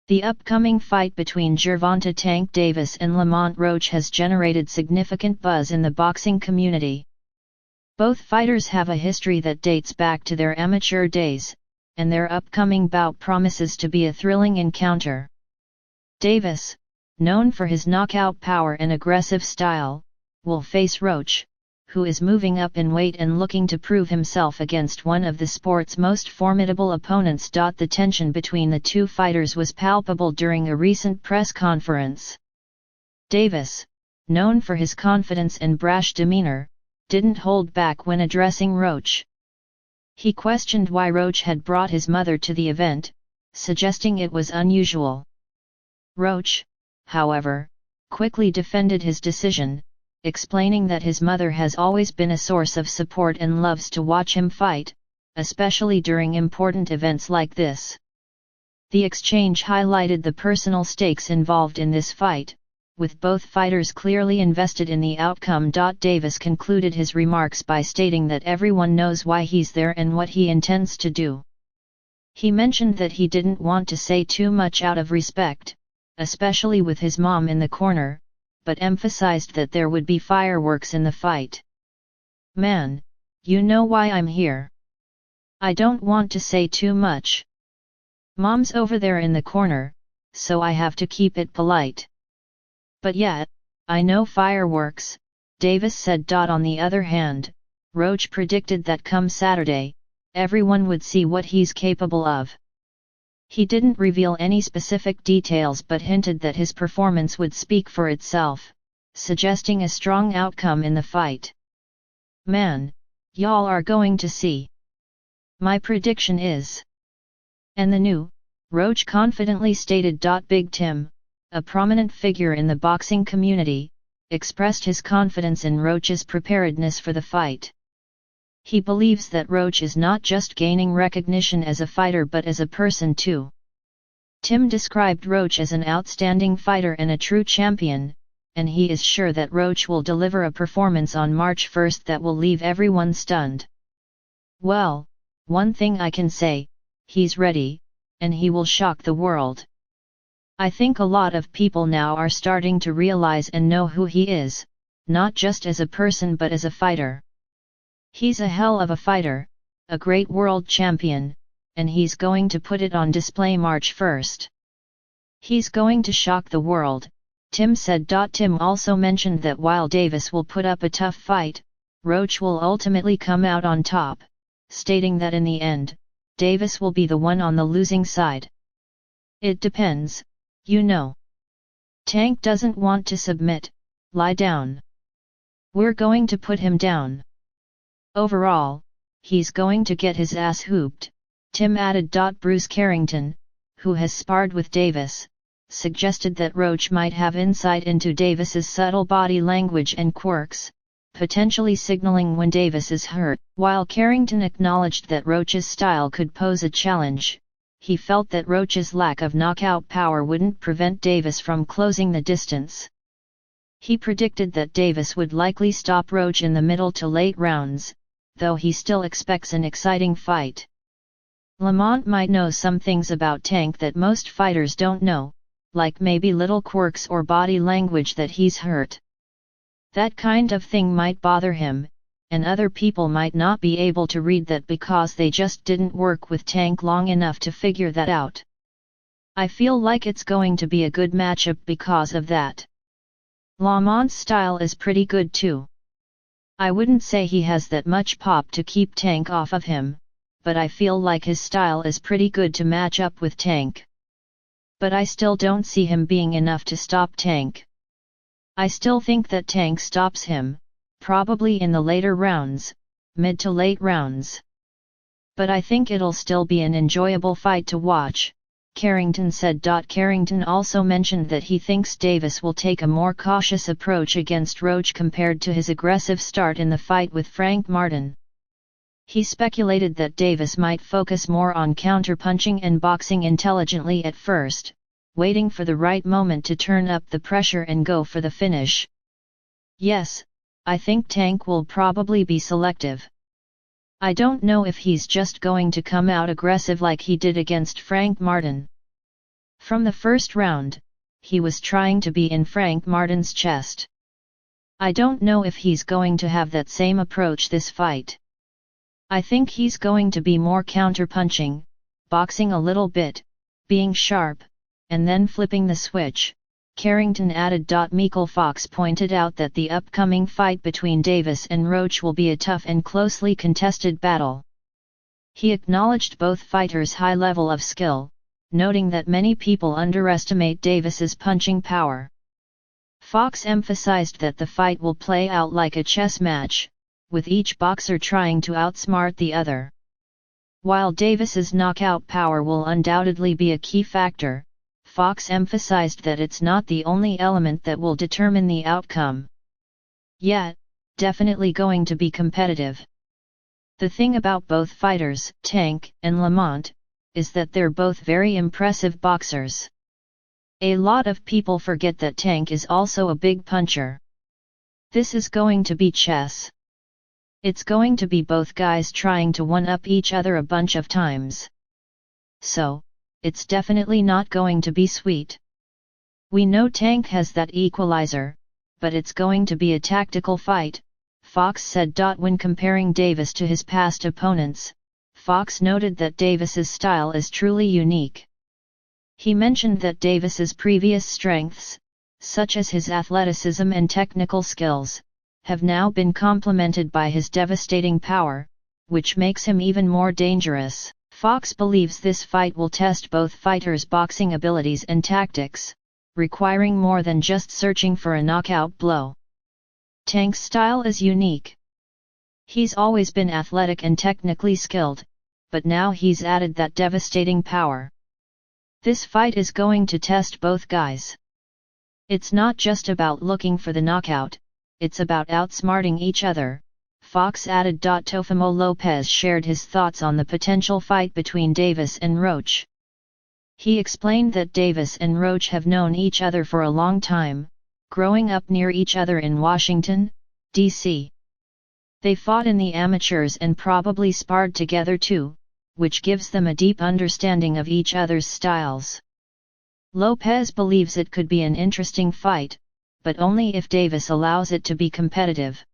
The upcoming fight between Gervonta Tank Davis and Lamont Roach has generated significant buzz in the boxing community. Both fighters have a history that dates back to their amateur days, and their upcoming bout promises to be a thrilling encounter. Davis, known for his knockout power and aggressive style, will face Roach, who is moving up in weight and looking to prove himself against one of the sport's most formidable opponents. The tension between the two fighters was palpable during a recent press conference. Davis, known for his confidence and brash demeanor, didn't hold back when addressing Roach. He questioned why Roach had brought his mother to the event, suggesting it was unusual. Roach, however, quickly defended his decision, explaining that his mother has always been a source of support and loves to watch him fight, especially during important events like this. The exchange highlighted the personal stakes involved in this fight, with both fighters clearly invested in the outcome. Davis concluded his remarks by stating that everyone knows why he's there and what he intends to do. He mentioned that he didn't want to say too much out of respect, especially with his mom in the corner, but emphasized that there would be fireworks in the fight. "Man, you know why I'm here. I don't want to say too much. Mom's over there in the corner, so I have to keep it polite. But yeah, I know fireworks," Davis said. On the other hand, Roach predicted that come Saturday, everyone would see what he's capable of. He didn't reveal any specific details but hinted that his performance would speak for itself, suggesting a strong outcome in the fight. "Man, y'all are going to see. My prediction is..." "And the new," Roach confidently stated. Big Tim, a prominent figure in the boxing community, expressed his confidence in Roach's preparedness for the fight. He believes that Roach is not just gaining recognition as a fighter but as a person too. Tim described Roach as an outstanding fighter and a true champion, and he is sure that Roach will deliver a performance on March 1 that will leave everyone stunned. "Well, one thing I can say, he's ready, and he will shock the world. I think a lot of people now are starting to realize and know who he is, not just as a person but as a fighter. He's a hell of a fighter, a great world champion, and he's going to put it on display March 1. He's going to shock the world," Tim said. Tim also mentioned that while Davis will put up a tough fight, Roach will ultimately come out on top, stating that in the end, Davis will be the one on the losing side. "It depends, you know. Tank doesn't want to submit, lie down. We're going to put him down. Overall, he's going to get his ass hooped," Tim added. Bruce Carrington, who has sparred with Davis, suggested that Roach might have insight into Davis's subtle body language and quirks, potentially signaling when Davis is hurt. While Carrington acknowledged that Roach's style could pose a challenge, he felt that Roach's lack of knockout power wouldn't prevent Davis from closing the distance. He predicted that Davis would likely stop Roach in the middle to late rounds, though he still expects an exciting fight. Lamont might know some things about Tank that most fighters don't know, like maybe little quirks or body language that he's hurt. That kind of thing might bother him, and other people might not be able to read that because they just didn't work with Tank long enough to figure that out. I feel like it's going to be a good matchup because of that. Lamont's style is pretty good too. I wouldn't say he has that much pop to keep Tank off of him, but I feel like his style is pretty good to match up with Tank. But I still don't see him being enough to stop Tank. I still think that Tank stops him, probably in the later rounds, mid to late rounds. But I think it'll still be an enjoyable fight to watch," Carrington said. Carrington also mentioned that he thinks Davis will take a more cautious approach against Roach compared to his aggressive start in the fight with Frank Martin. He speculated that Davis might focus more on counterpunching and boxing intelligently at first, waiting for the right moment to turn up the pressure and go for the finish. "Yes, I think Tank will probably be selective. I don't know if he's just going to come out aggressive like he did against Frank Martin. From the first round, he was trying to be in Frank Martin's chest. I don't know if he's going to have that same approach this fight. I think he's going to be more counterpunching, boxing a little bit, being sharp, and then flipping the switch, Carrington added. Michael Fox pointed out that the upcoming fight between Davis and Roach will be a tough and closely contested battle. He acknowledged both fighters' high level of skill, noting that many people underestimate Davis's punching power. Fox emphasized that the fight will play out like a chess match, with each boxer trying to outsmart the other. While Davis's knockout power will undoubtedly be a key factor, Fox emphasized that it's not the only element that will determine the outcome. Yet, definitely going to be competitive. The thing about both fighters, Tank and Lamont, is that they're both very impressive boxers. A lot of people forget that Tank is also a big puncher. This is going to be chess. It's going to be both guys trying to one-up each other a bunch of times. So, it's definitely not going to be sweet. We know Tank has that equalizer, but it's going to be a tactical fight, Fox said. When comparing Davis to his past opponents, Fox noted that Davis's style is truly unique. He mentioned that Davis's previous strengths, such as his athleticism and technical skills, have now been complemented by his devastating power, which makes him even more dangerous. Fox believes this fight will test both fighters' boxing abilities and tactics, requiring more than just searching for a knockout blow. Tank's style is unique. He's always been athletic and technically skilled, but now he's added that devastating power. This fight is going to test both guys. It's not just about looking for the knockout, it's about outsmarting each other, Fox added. Teofimo Lopez shared his thoughts on the potential fight between Davis and Roach. He explained that Davis and Roach have known each other for a long time, growing up near each other in Washington, D.C. They fought in the amateurs and probably sparred together too, which gives them a deep understanding of each other's styles. Lopez believes it could be an interesting fight, but only if Davis allows it to be competitive.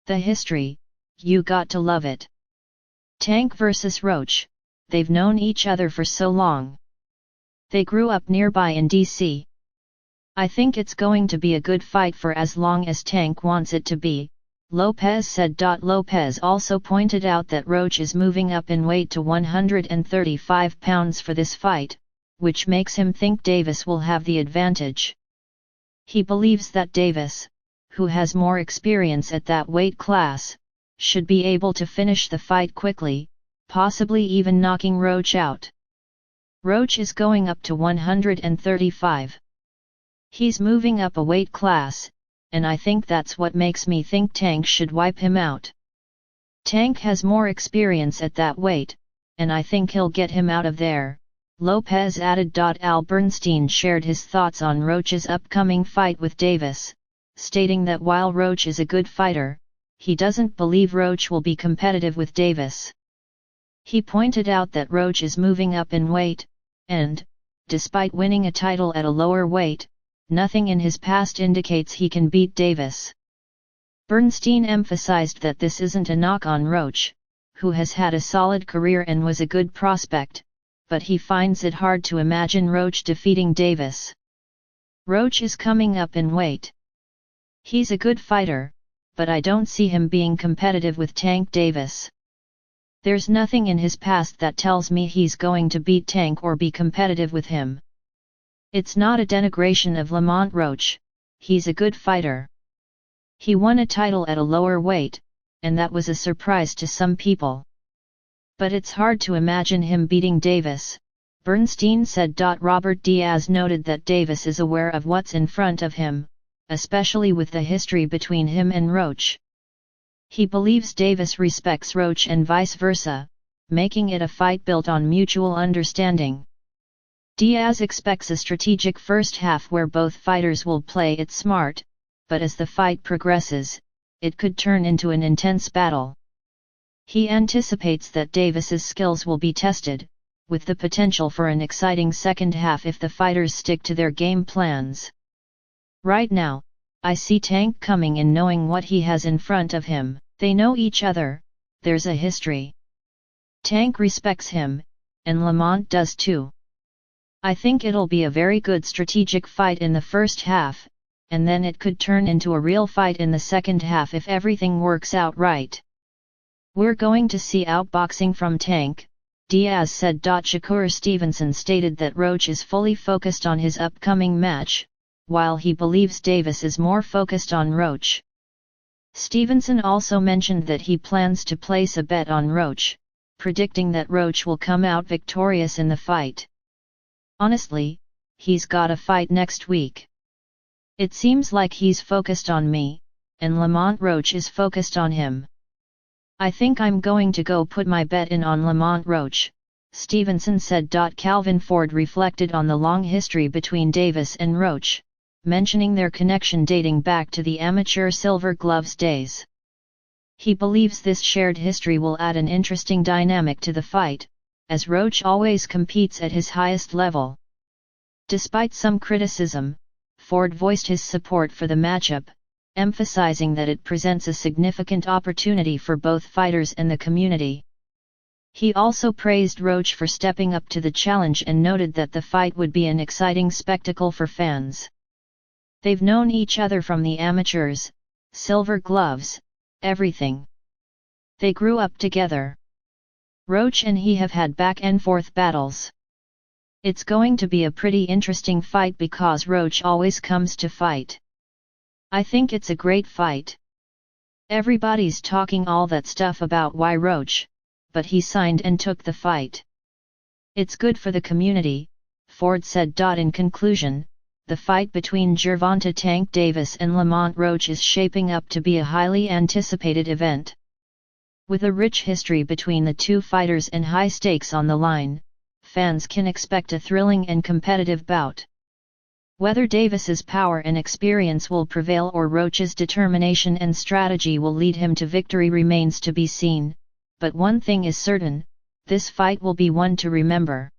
The history, you got to love it. Tank versus Roach, they've known each other for so long. They grew up nearby in D.C. I think it's going to be a good fight for as long as Tank wants it to be, Lopez said. Lopez also pointed out that Roach is moving up in weight to 135 pounds for this fight, which makes him think Davis will have the advantage. He believes that Davis, who has more experience at that weight class, should be able to finish the fight quickly, possibly even knocking Roach out. Roach is going up to 135. He's moving up a weight class, and I think that's what makes me think Tank should wipe him out. Tank has more experience at that weight, and I think he'll get him out of there, Lopez added. Al Bernstein shared his thoughts on Roach's upcoming fight with Davis, stating that while Roach is a good fighter, he doesn't believe Roach will be competitive with Davis. He pointed out that Roach is moving up in weight, and, despite winning a title at a lower weight, nothing in his past indicates he can beat Davis. Bernstein emphasized that this isn't a knock on Roach, who has had a solid career and was a good prospect, but he finds it hard to imagine Roach defeating Davis. Roach is coming up in weight. He's a good fighter, but I don't see him being competitive with Tank Davis. There's nothing in his past that tells me he's going to beat Tank or be competitive with him. It's not a denigration of Lamont Roach, he's a good fighter. He won a title at a lower weight, and that was a surprise to some people. But it's hard to imagine him beating Davis, Bernstein said. Robert Diaz noted that Davis is aware of what's in front of him, especially with the history between him and Roach. He believes Davis respects Roach and vice versa, making it a fight built on mutual understanding. Diaz expects a strategic first half where both fighters will play it smart, but as the fight progresses, it could turn into an intense battle. He anticipates that Davis's skills will be tested, with the potential for an exciting second half if the fighters stick to their game plans. Right now, I see Tank coming in knowing what he has in front of him. They know each other, there's a history. Tank respects him, and Lamont does too. I think it'll be a very good strategic fight in the first half, and then it could turn into a real fight in the second half if everything works out right. We're going to see outboxing from Tank, Diaz said. Shakur Stevenson stated that Roach is fully focused on his upcoming match, while he believes Davis is more focused on Roach. Stevenson also mentioned that he plans to place a bet on Roach, predicting that Roach will come out victorious in the fight. Honestly, he's got a fight next week. It seems like he's focused on me, and Lamont Roach is focused on him. I think I'm going to go put my bet in on Lamont Roach, Stevenson said. Calvin Ford reflected on the long history between Davis and Roach, mentioning their connection dating back to the amateur Silver Gloves days. He believes this shared history will add an interesting dynamic to the fight, as Roach always competes at his highest level. Despite some criticism, Ford voiced his support for the matchup, emphasizing that it presents a significant opportunity for both fighters and the community. He also praised Roach for stepping up to the challenge and noted that the fight would be an exciting spectacle for fans. They've known each other from the amateurs, Silver Gloves, everything. They grew up together. Roach and he have had back-and-forth battles. It's going to be a pretty interesting fight because Roach always comes to fight. I think it's a great fight. Everybody's talking all that stuff about why Roach, but he signed and took the fight. It's good for the community, Ford said. In conclusion, the fight between Gervonta Tank Davis and Lamont Roach is shaping up to be a highly anticipated event. With a rich history between the two fighters and high stakes on the line, fans can expect a thrilling and competitive bout. Whether Davis's power and experience will prevail or Roach's determination and strategy will lead him to victory remains to be seen, but one thing is certain, this fight will be one to remember.